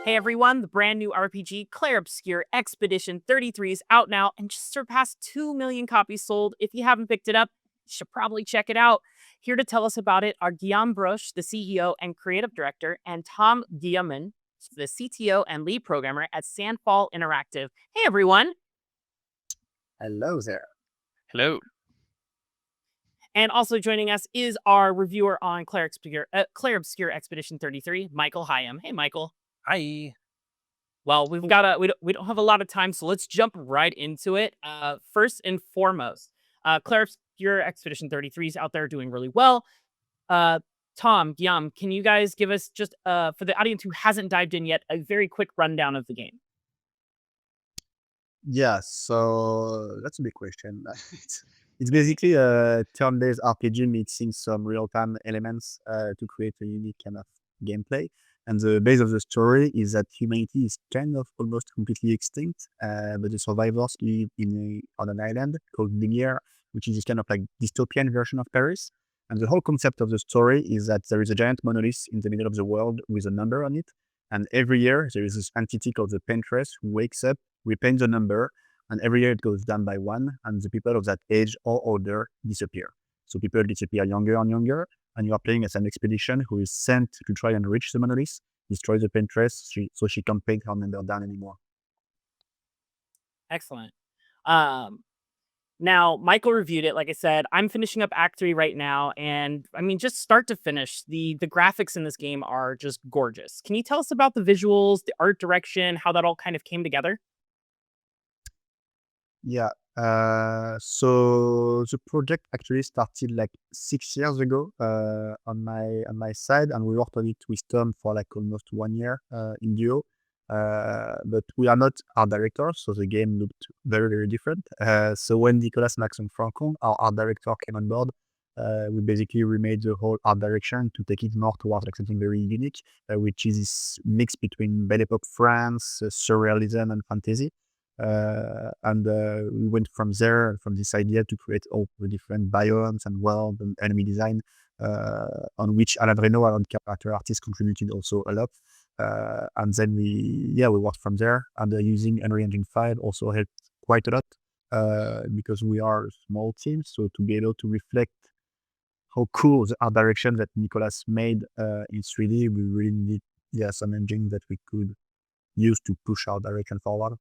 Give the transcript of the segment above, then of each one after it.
Hey everyone, the brand new RPG Clair Obscur Expedition 33 is out now and just surpassed 2 million copies sold. If you haven't picked it up, you should probably check it out. Here to tell us about it are Guillaume Broche, the CEO and creative director, and Tom Guillemin, the CTO and lead programmer at Sandfall Interactive. Hey everyone! Hello there. Hello. And also joining us is our reviewer on Clair Obscur Expedition 33, Michael Higham. Hey Michael. Hi. Well, we don't have a lot of time, so let's jump right into it. First and foremost, Claire, your Expedition 33 is out there doing really well. Tom, Guillaume, can you guys give us just for the audience who hasn't dived in yet, a very quick rundown of the game? Yeah, so that's a big question. It's basically a turn-based RPG mixing some real-time elements to create a unique kind of gameplay. And the base of the story is that humanity is kind of almost completely extinct, but the survivors live on an island called Lumiere, which is this kind of like dystopian version of Paris. And the whole concept of the story is that there is a giant monolith in the middle of the world with a number on it. And every year there is this entity called the Paintress who wakes up, repaints the number, and every year it goes down by one, and the people of that age or older disappear. So people disappear younger and younger, and you are playing as an expedition who is sent to try and reach the monolith, destroy the Paintress, so she can't paint her number down anymore. Excellent. Now, Michael reviewed it. Like I said, I'm finishing up Act 3 right now, and I mean, just start to finish, the graphics in this game are just gorgeous. Can you tell us about the visuals, the art direction, how that all kind of came together? Yeah. So the project actually started like 6 years ago on my side, and we worked on it with Tom for like almost 1 year in duo. But we are not art directors, so the game looked very, very different. So when Nicolas, Max, and Franco, our art director, came on board, we basically remade the whole art direction to take it more towards like something very unique, which is this mix between Belle Epoque France, surrealism, and fantasy. And we went from there, from this idea to create all the different biomes and world and enemy design, on which Alan Reno, our character artist, contributed also a lot. And then we worked from there, and using Unreal Engine 5 also helped quite a lot, because we are a small team. So to be able to reflect how cool the art direction that Nicolas made in 3D, we really need some engine that we could use to push our direction forward.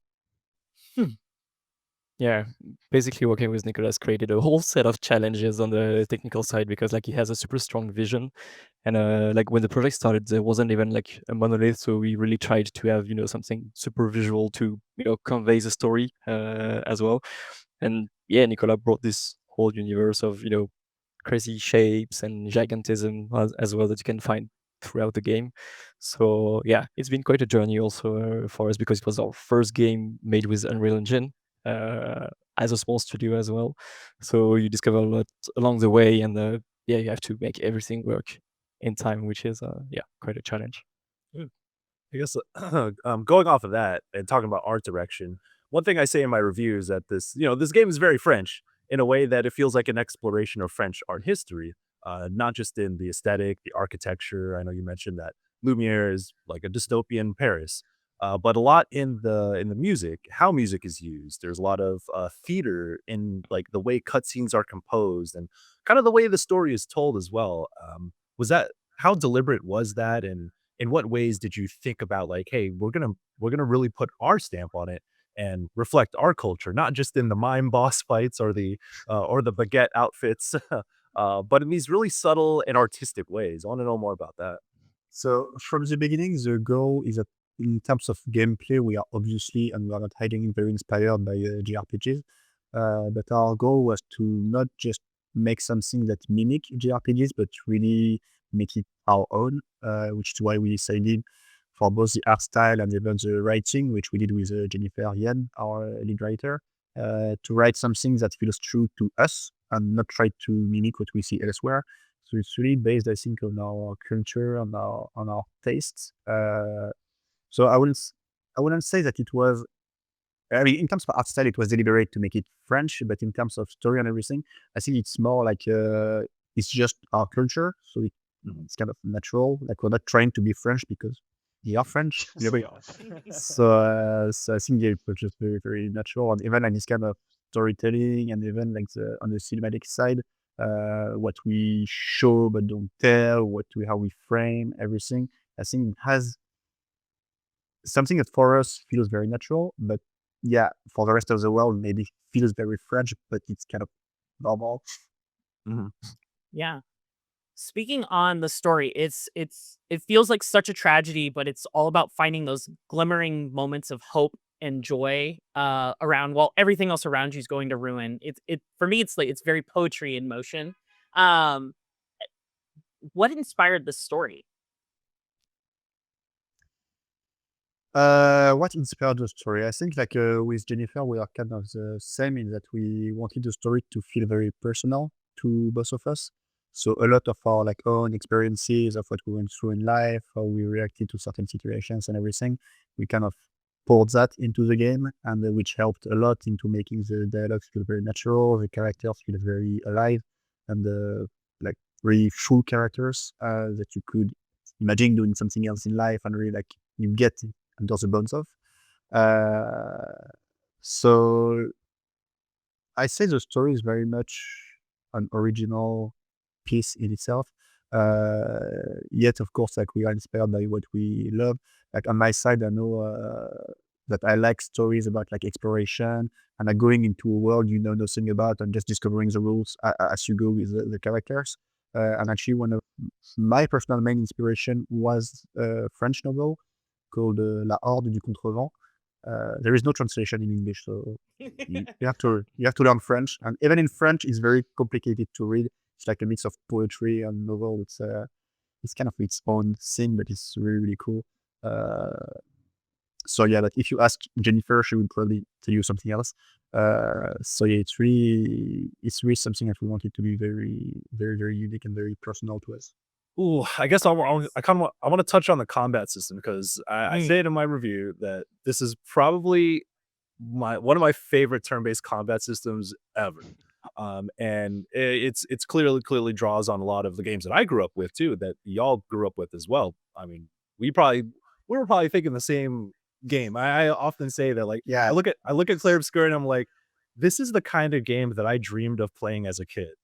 Yeah, basically working with Nicolas created a whole set of challenges on the technical side because like he has a super strong vision, and like when the project started, there wasn't even like a monolith, so we really tried to have something super visual to convey the story as well. And yeah, Nicolas brought this whole universe of crazy shapes and gigantism as well that you can find throughout the game. So yeah, it's been quite a journey also for us because it was our first game made with Unreal Engine uh, as a small studio as well. So you discover a lot along the way, and yeah, you have to make everything work in time, which is yeah, quite a challenge. Mm. I guess going off of that and talking about art direction, one thing I say in my review is that this game is very French in a way that it feels like an exploration of French art history, not just in the aesthetic, the architecture. I know you mentioned that Lumiere is like a dystopian Paris, but a lot in the music, how music is used. There's a lot of theater in like the way cutscenes are composed and kind of the way the story is told as well. Was that how deliberate was that, and in what ways did you think about like, hey, we're gonna really put our stamp on it and reflect our culture, not just in the mime boss fights or the baguette outfits, but in these really subtle and artistic ways. I want to know more about that. So from the beginning, the goal is that in terms of gameplay, we are obviously, and we are not hiding it, very inspired by JRPGs. But our goal was to not just make something that mimic JRPGs, but really make it our own, which is why we decided for both the art style and even the writing, which we did with Jennifer Yen, our lead writer, to write something that feels true to us and not try to mimic what we see elsewhere. So it's really based, I think, on our culture, on our tastes. So I wouldn't say that it was. I mean, in terms of art style, it was deliberate to make it French, but in terms of story and everything, I think it's more like it's just our culture, so it's kind of natural. Like we're not trying to be French because they are French. Yeah, we are. So I think it was just very, very natural. And even like this kind of storytelling, and even like on the cinematic side, what we show but don't tell, how we frame everything. I think it has something that for us feels very natural, but yeah, for the rest of the world maybe feels very French, but it's kind of normal. Yeah. Speaking on the story, it feels like such a tragedy, but it's all about finding those glimmering moments of hope and joy around while everything else around you is going to ruin. It for me, it's like it's very poetry in motion. Um, what inspired the story? What inspired the story? I think like with Jennifer, we are kind of the same in that we wanted the story to feel very personal to both of us. So a lot of our like own experiences of what we went through in life, how we reacted to certain situations and everything, we kind of poured that into the game, and which helped a lot into making the dialogues feel very natural, the characters feel very alive, and like really full characters that you could imagine doing something else in life, and really like you get under the bones of. So I say the story is very much an original piece in itself. Yet, of course, like we are inspired by what we love. Like on my side, I know that I like stories about like exploration and like going into a world you know nothing about and just discovering the rules as you go with the characters. And actually, one of my personal main inspiration was a French novel called La Horde du Contrevent. There is no translation in English, so you have to learn French, and even in French, it's very complicated to read. It's like a mix of poetry and novel. It's kind of its own thing, but it's really, really cool. So yeah, like if you ask Jennifer, she would probably tell you something else. So yeah, it's really something that we wanted to be very, very, very unique and very personal to us. Ooh, I guess I want to touch on the combat system because I say it in my review that this is probably one of my favorite turn-based combat systems ever. And it's clearly draws on a lot of the games that I grew up with too, that y'all grew up with as well. I mean, we were probably thinking the same game. I often say that like Yeah. I look at Clair Obscur and I'm like, this is the kind of game that I dreamed of playing as a kid.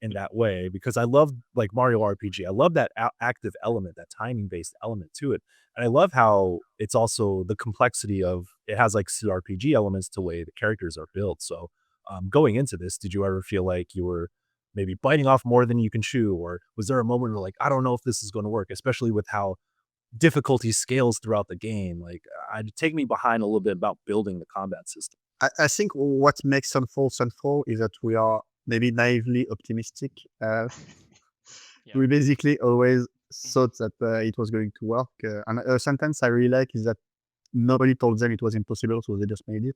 In that way, because I love like Mario RPG. I love that active element, that timing based element to it. And I love how it's also the complexity of it has like CRPG elements to the way the characters are built. So going into this, did you ever feel like you were maybe biting off more than you can chew? Or was there a moment where like, I don't know if this is going to work, especially with how difficulty scales throughout the game? Like, take me behind a little bit about building the combat system. I think what makes Sunfall is that we are maybe naively optimistic. We basically always thought that it was going to work. And a sentence I really like is that nobody told them it was impossible, so they just made it,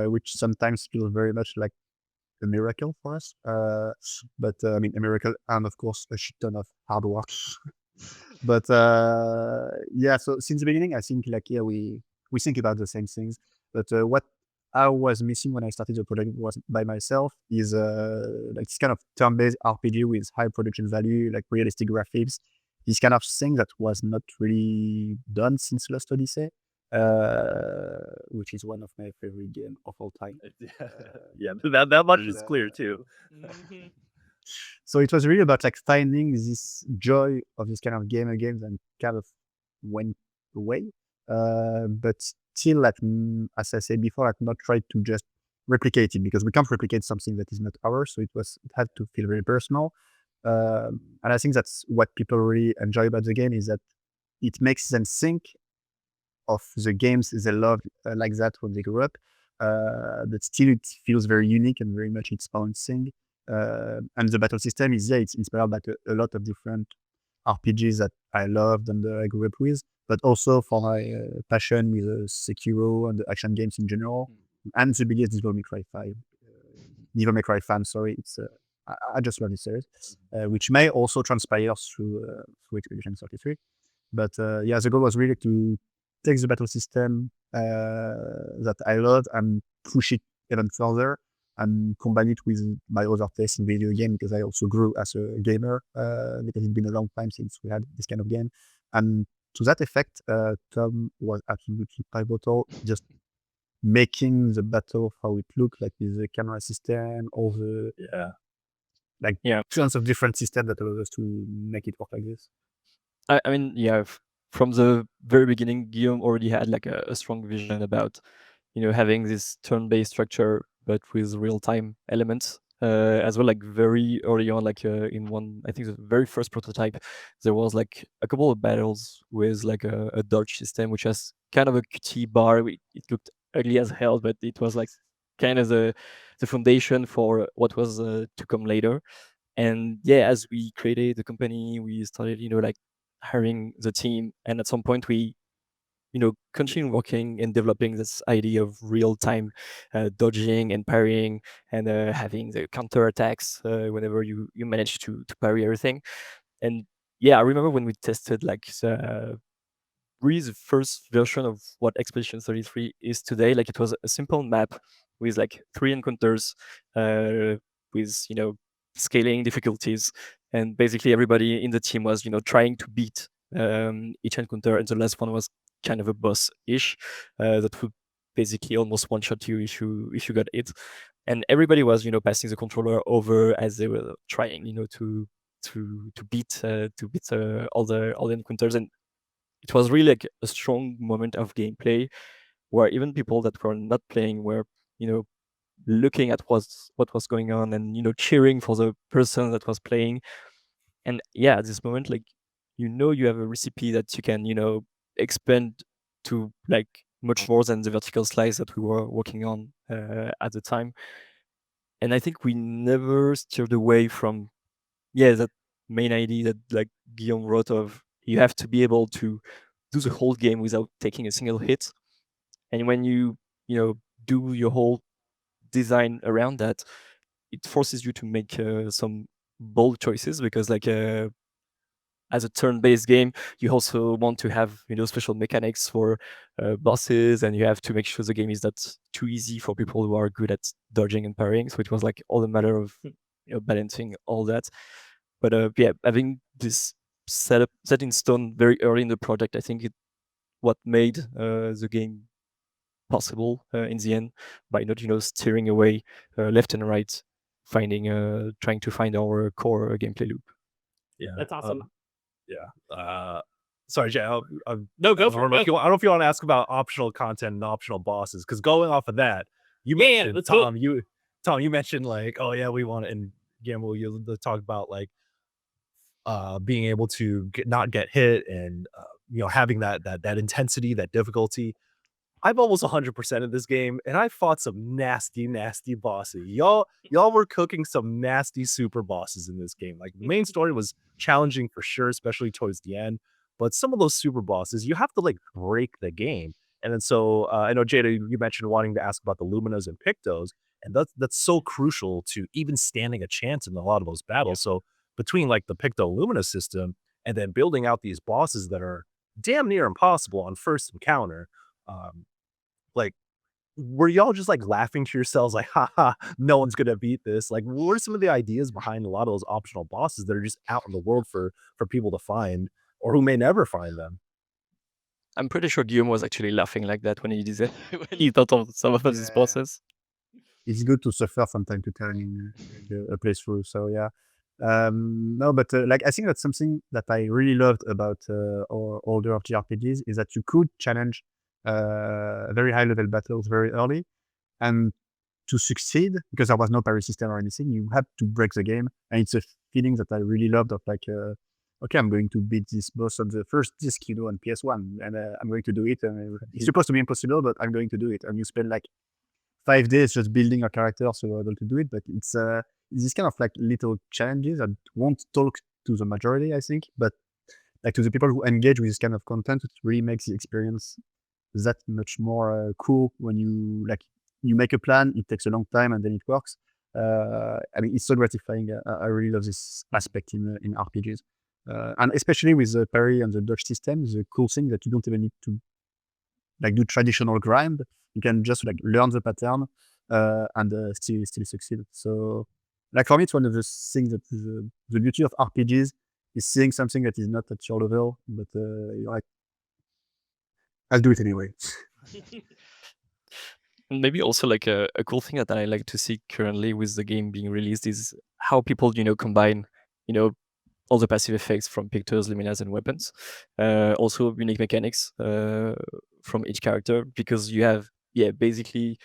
which sometimes feels very much like a miracle for us. But I mean, a miracle and of course a shit ton of hard work. But yeah, so since the beginning, I think like, yeah, we think about the same things. But what I was missing when I started the project was by myself is like this kind of turn-based RPG with high production value, like realistic graphics. This kind of thing that was not really done since Lost Odyssey, which is one of my favorite games of all time. Yeah, that much is clear too. So it was really about like finding this joy of this kind of game again, and kind of went away. But still, like as I said before, like not try to just replicate it, because we can't replicate something that is not ours. So it had to feel very personal. And I think that's what people really enjoy about the game, is that it makes them think of the games they loved like that when they grew up. But still it feels very unique and very much its own thing. And the battle system is, yeah, it's inspired by a lot of different RPGs that I loved and I grew up with, but also for my passion with Sekiro and the action games in general, and the biggest Devil May Cry 5. Devil May Cry fan, sorry. It's I just love this series, which may also transpire through Expedition 33. But yeah, the goal was really to take the battle system that I love and push it even further, and combine it with my other taste in video game, because I also grew as a gamer, because it's been a long time since we had this kind of game, and to that effect, Tom was absolutely pivotal, just making the battle how it looked, like with the camera system, all the like tons of different systems that allowed us to make it work like this. I mean, yeah, from the very beginning, Guillaume already had like a strong vision about, having this turn-based structure, but with real-time elements. As well, like very early on, like in one, I think the very first prototype, there was like a couple of battles with like a dodge system, which has kind of a QT bar. It looked ugly as hell, but it was like kind of the foundation for what was to come later. And yeah, as we created the company, we started, like hiring the team, and at some point we continue working and developing this idea of real-time dodging and parrying, and having the counter attacks whenever you manage to parry everything. And yeah, I remember when we tested like really the first version of what Expedition 33 is today. Like, it was a simple map with like 3 encounters with scaling difficulties, and basically everybody in the team was trying to beat each encounter, and the last one was kind of a boss-ish that would basically almost one-shot you if you got it. And everybody was passing the controller over as they were trying to beat all the encounters. And it was really like a strong moment of gameplay where even people that were not playing were looking at what was going on, and cheering for the person that was playing. And yeah, at this moment, like, you have a recipe that you can expand to like much more than the vertical slice that we were working on at the time. And I think we never steered away from that main idea that like Guillaume wrote of, you have to be able to do the whole game without taking a single hit. And when you do your whole design around that, it forces you to make some bold choices, because like as a turn-based game, you also want to have special mechanics for bosses, and you have to make sure the game is not too easy for people who are good at dodging and parrying. So it was like all a matter of balancing all that. But having this set in stone very early in the project, I think what made the game possible in the end, by not steering away left and right, trying to find our core gameplay loop. Yeah, That's awesome. Sorry, Jay. No, go I for don't know it. if you want, I don't know if you want to ask about optional content and optional bosses, because going off of that, you Yeah, mentioned let's do it. Tom, you mentioned like, oh yeah, we want it, and Gamble, you talk about like being able to not get hit, and having that intensity, that difficulty. I've almost 100% of this game, and I fought some nasty bosses. Y'all were cooking some nasty super bosses in this game. Like, the main story was challenging for sure, especially towards the end. But some of those super bosses, you have to like break the game. And then so I know, Jada, you mentioned wanting to ask about the Luminas and Pictos, and that's so crucial to even standing a chance in a lot of those battles. So between like the Picto Lumina system and then building out these bosses that are damn near impossible on first encounter, like, were y'all just like laughing to yourselves like, haha, no one's gonna beat this? Like, what are some of the ideas behind a lot of those optional bosses that are just out in the world for people to find, or who may never find them? I'm pretty sure Guillaume was actually laughing like that when he did it, when he thought of some of these bosses. It's good to suffer from time to time in a playthrough. So yeah, no, but like I think that's something that I really loved about older JRPGs, is that you could challenge very high level battles very early, and to succeed, because there was no parry system or anything, you had to break the game, and it's a feeling that I really loved of like, okay, I'm going to beat this boss on the first disc, on PS1, and I'm going to do it. And it's supposed to be impossible, but I'm going to do it. And you spend like 5 days just building a character so you're able to do it. But it's this kind of like little challenges that won't talk to the majority, I think, but like to the people who engage with this kind of content, it really makes the experience that much more cool. When you make a plan, it takes a long time and then it works. I mean, it's so gratifying. I really love this aspect in RPGs, and especially with the parry and the dodge system. The cool thing that you don't even need to like do traditional grind. You can just like learn the pattern and still succeed. So, like for me, it's one of the things that is the beauty of RPGs, is seeing something that is not at your level, but you're like I'll do it anyway. And maybe also like a cool thing that I like to see currently with the game being released is how people, combine, all the passive effects from pictures, luminas, and weapons. Also unique mechanics from each character, because you have, basically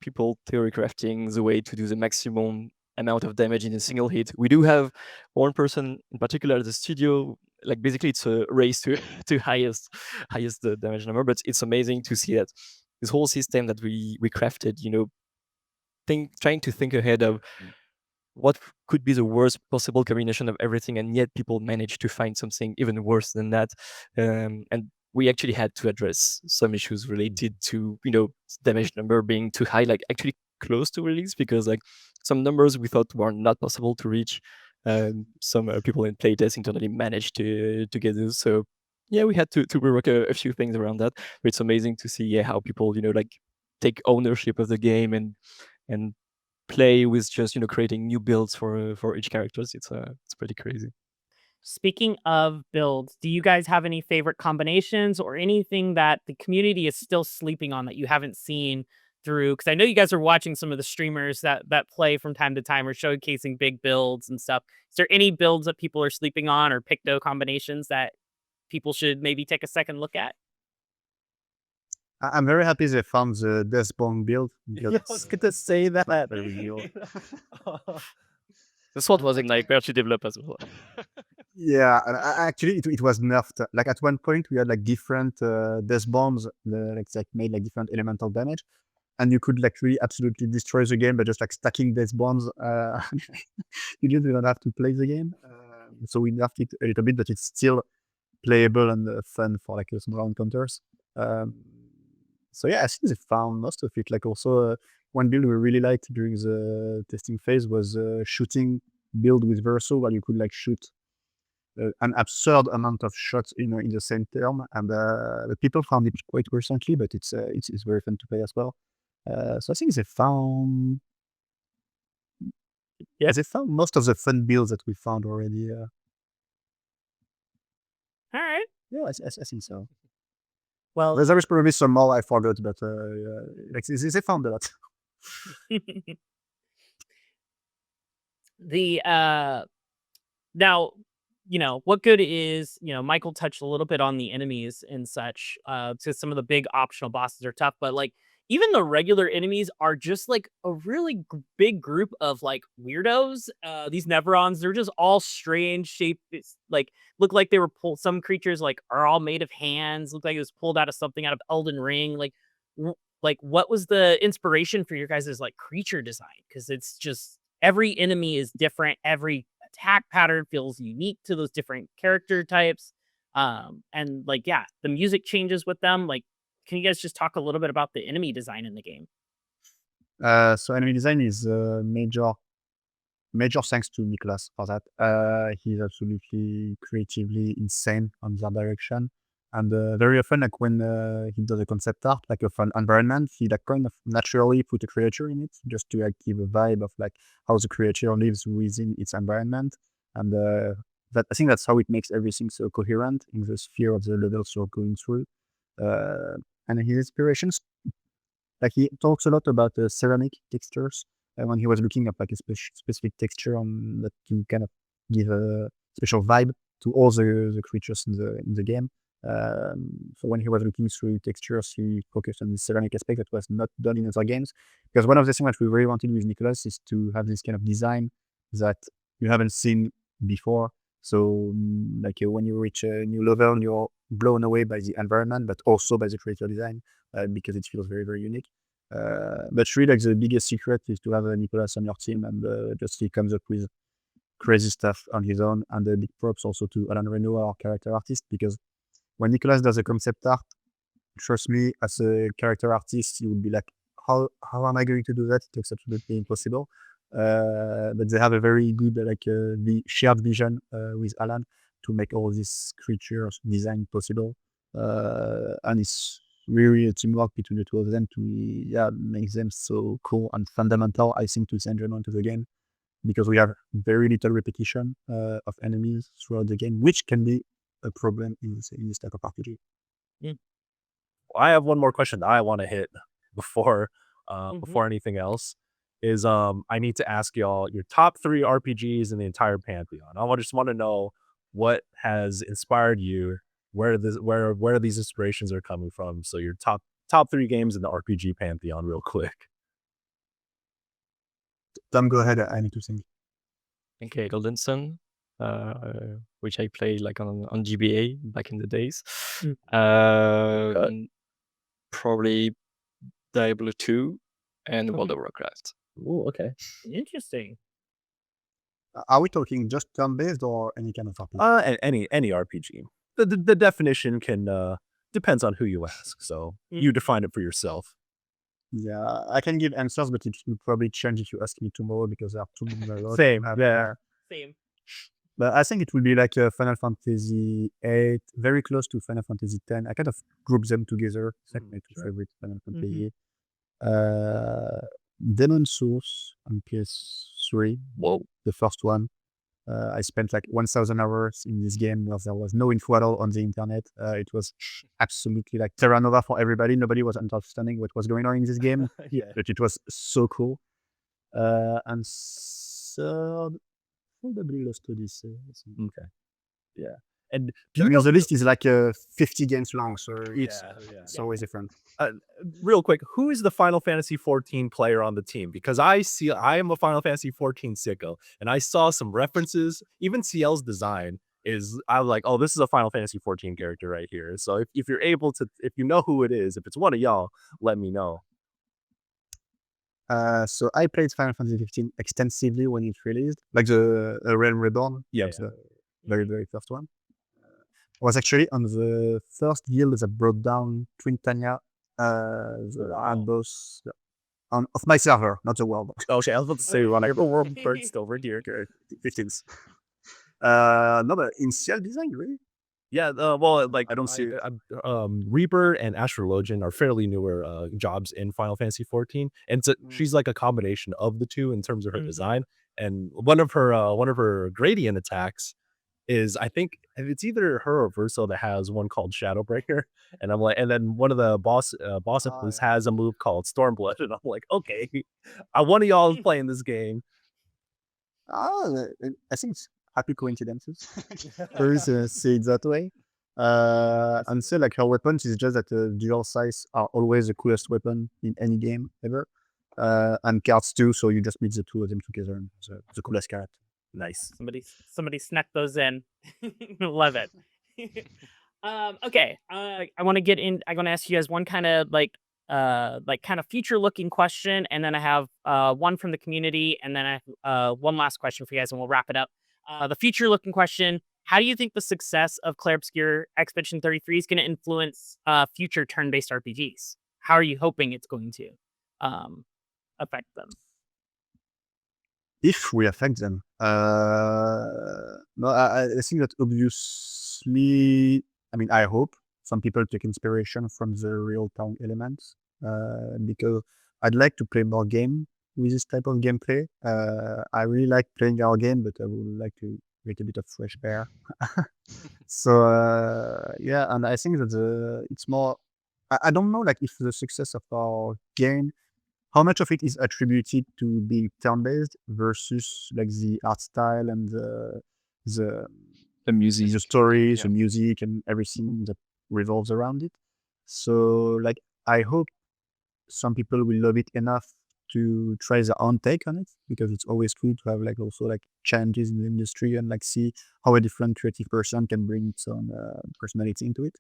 people theory crafting the way to do the maximum amount of damage in a single hit. We do have one person in particular at the studio, like basically it's a race to to highest damage number, but it's amazing to see that this whole system that we crafted, trying to think ahead of what could be the worst possible combination of everything, and yet people managed to find something even worse than that. And we actually had to address some issues related to damage number being too high, like actually close to release, because like some numbers we thought were not possible to reach. Some people in playtest internally managed to get those. So yeah, we had to rework a few things around that. But it's amazing to see how people like take ownership of the game and play with just creating new builds for each characters. It's pretty crazy. Speaking of builds, do you guys have any favorite combinations or anything that the community is still sleeping on that you haven't seen through? Because I know you guys are watching some of the streamers that play from time to time or showcasing big builds and stuff. Is there any builds that people are sleeping on or picto combinations that people should maybe take a second look at? I'm very happy they found the Deathborn build. Yeah, I was gonna say that. There we go. This one was a nightmare to develop as well. Yeah, and actually it was nerfed. Like at one point we had like different death bombs like made like different elemental damage, and you could like really absolutely destroy the game by just like stacking death bombs. You just don't have to play the game. So we nerfed it a little bit, but it's still playable and fun for like some round counters. So yeah, I think they found most of it. Like also one build we really liked during the testing phase was shooting build with Verso, where you could like shoot an absurd amount of shots in the same term, and the people found it quite recently, but it's very fun to play as well. So I think they found most of the fun builds that we found already. All right. Yeah, I think so. Well, There is probably some more I forgot, but like they found a lot. the now, what good is, Michael touched a little bit on the enemies and such. So some of the big optional bosses are tough, but like even the regular enemies are just like a really big group of like weirdos. These Neverons, they're just all strange shaped. It's like look like they were pulled. Some creatures like are all made of hands. Look like it was pulled out of something out of Elden Ring. Like what was the inspiration for your guys' like creature design? Because it's just every enemy is different. Every attack pattern feels unique to those different character types. And like, yeah, the music changes with them. Like, can you guys just talk a little bit about the enemy design in the game? So enemy design is major thanks to Nicholas for that. He's absolutely creatively insane on that direction. And very often, like when he does a concept art, like of an environment, he like kind of naturally put a creature in it, just to like give a vibe of like how the creature lives within its environment. And that I think that's how it makes everything so coherent in the sphere of the levels you're going through. And his inspirations, like he talks a lot about ceramic textures when he was looking at like a specific texture on that to kind of give a special vibe to all the creatures in the game. So when he was looking through textures, he focused on the ceramic aspect that was not done in other games. Because one of the things that we really wanted with Nicholas is to have this kind of design that you haven't seen before. So like when you reach a new level, you're blown away by the environment, but also by the creator design because it feels very, very unique. But really, like the biggest secret is to have Nicholas on your team, and just he comes up with crazy stuff on his own. And big props also to Alan Reno, our character artist, because when Nicholas does a concept art, trust me, as a character artist, you would be like, how am I going to do that? It looks absolutely impossible. But they have a very good the shared vision with Alan to make all these creatures design possible. And it's really a teamwork between the two of them to make them so cool and fundamental, I think, to the enjoyment of the game, because we have very little repetition of enemies throughout the game, which can be a problem in this type of RPG. I have one more question that I want to hit before Mhm. before anything else. Is I need to ask y'all your top 3 RPGs in the entire pantheon. Just want to know what has inspired you, where these inspirations are coming from. So your top 3 games in the RPG pantheon, real quick. Tom, go ahead. I need to think. Okay, Golden Sun, which I played like on GBA back in the days. And probably Diablo 2 and World of Warcraft. Oh, okay. Interesting. Are we talking just turn-based or any kind of RPG? Any RPG. The definition can depends on who you ask. So you define it for yourself. Yeah, I can give answers, but it will probably change if you ask me tomorrow because there are too many. Same, yeah. Same. But I think it will be like Final Fantasy 8, very close to Final Fantasy 10. I kind of group them together. It's like my two favorite Final Fantasy. Demon Souls on PS3. Whoa. The first one. I spent like 1,000 hours in this game where there was no info at all on the internet. It was absolutely like Terra Nova for everybody. Nobody was understanding what was going on in this game, Yeah. but it was so cool. And third, probably Lost Odyssey. Okay. Yeah. And The list is like 50 games long, so it's always different. real quick, who is the Final Fantasy 14 player on the team? Because I am a Final Fantasy 14 sicko, and I saw some references. Even CL's design I was like, oh, this is a Final Fantasy 14 character right here. So if you're able to, if you know who it is, if it's one of y'all, let me know. So I played Final Fantasy 15 extensively when it released, like the Realm Reborn. The very, very first one. I was actually on the first guild that brought down Twintania, the hard boss of my server, not the world. Okay, I was about to say, when I the world burst over here. 15s. No, but in CL design, really? Yeah, well, like I don't see it. Reaper and Astrologian are fairly newer jobs in Final Fantasy 14, and so she's like a combination of the two in terms of her design. And one of her gradient attacks is, I think it's either her or Verso that has one called Shadowbreaker, and I'm like, and then one of the boss enemies has a move called Stormblood, and I'm like, okay, one of y'all is playing this game. I think it's happy coincidences. First, say it that way. And say like her weapons is just that the dual size are always the coolest weapon in any game ever. And cards too, so you just meet the two of them together and the coolest card. Nice. Somebody snuck those in. Love it. Okay. I want to get in. I'm going to ask you guys one kind of like kind of future looking question, and then I have one from the community, and then I have one last question for you guys, and we'll wrap it up. The future looking question: how do you think the success of Clair Obscur Expedition 33 is going to influence future turn-based RPGs? How are you hoping it's going to affect them? If we affect them, no, I think that obviously, I mean, I hope some people take inspiration from the real town elements, because I'd like to play more game with this type of gameplay. I really like playing our game, but I would like to get a bit of fresh air. So yeah, and I think that it's more. I don't know, like if the success of our game, how much of it is attributed to being turn-based versus like the art style and the music, the stories, the music, and everything that revolves around it. So like I hope some people will love it enough to try their own take on it, because it's always cool to have like also like changes in the industry and like see how a different creative person can bring its own personality into it.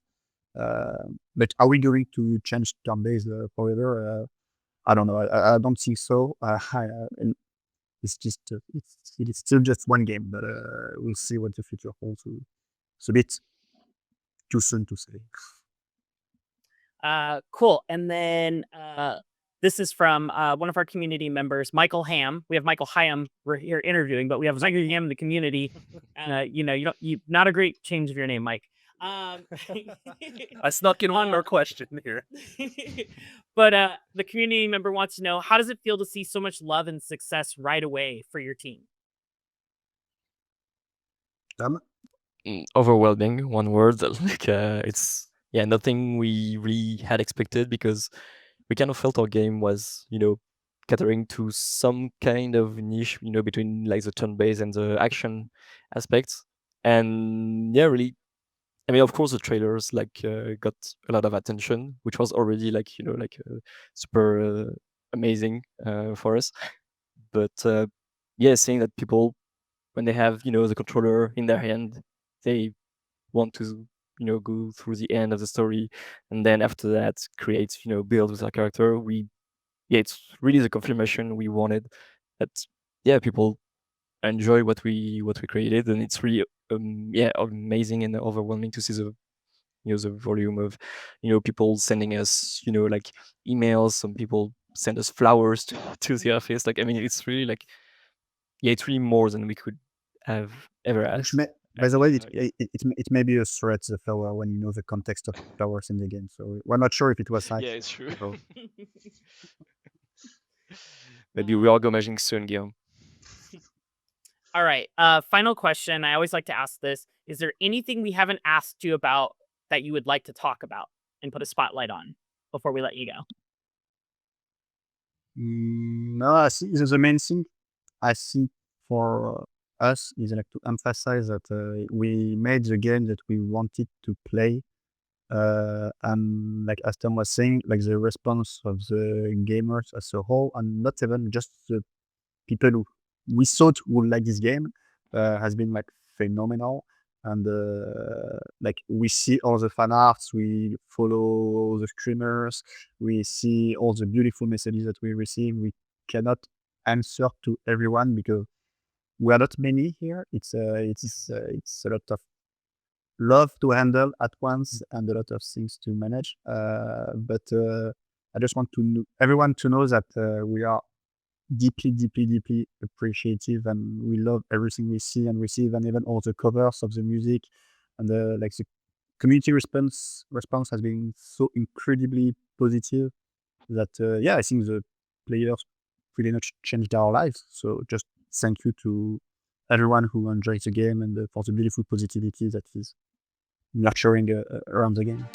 But are we going to change turn-based forever? I don't know. I don't think so. And it's just it's still just one game, but we'll see what the future holds. It's a bit too soon to say. Cool. And then this is from one of our community members, Michael Higham. We have Michael Higham we're here interviewing, but we have Michael Higham in the community. You not a great change of your name, Mike. I snuck in one more question here. But the community member wants to know, how does it feel to see so much love and success right away for your team? Tom? Overwhelming, one word. Like it's yeah, nothing we really had expected, because we kind of felt our game was, catering to some kind of niche, between like the turn-based and the action aspects. And yeah, really, I mean, of course, the trailers got a lot of attention, which was already super amazing for us. But yeah, seeing that people, when they have the controller in their hand, they want to go through the end of the story, and then after that create build with our character. It's really the confirmation we wanted, that people enjoy what we created, and it's really amazing and overwhelming to see the volume of people sending us emails. Some people send us flowers to the office. Like, I mean, it's really it's really more than we could have ever asked. By the way, And, it may be a threat, the flower, when you know the context of flowers in the game. So we're not sure if it was nice. yeah, it's true. So, Maybe we are gommaging soon, Guillaume. All right. Final question. I always like to ask this. Is there anything we haven't asked you about that you would like to talk about and put a spotlight on before we let you go? no, I see the main thing I think for us is like to emphasize that we made the game that we wanted to play. And like as Tom was saying, like the response of the gamers as a whole, and not even just the people who we thought would like this game, has been like phenomenal. And like we see all the fan arts, we follow the streamers, we see all the beautiful messages that we receive. We cannot answer to everyone because we are not many here. It's a lot of love to handle at once and a lot of things to manage. But I just want everyone to know that we are deeply, deeply, deeply appreciative, and we love everything we see and receive, and even all the covers of the music, and the community response has been so incredibly positive that I think the players pretty much changed our lives. So just thank you to everyone who enjoys the game and for the beautiful positivity that is nurturing around the game.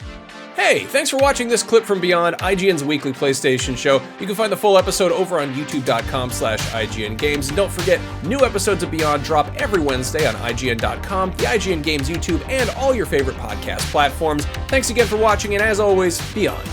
Hey, thanks for watching this clip from Beyond, IGN's weekly PlayStation show. You can find the full episode over on youtube.com/IGN Games. And don't forget, new episodes of Beyond drop every Wednesday on IGN.com, the IGN Games YouTube, and all your favorite podcast platforms. Thanks again for watching, and as always, Beyond.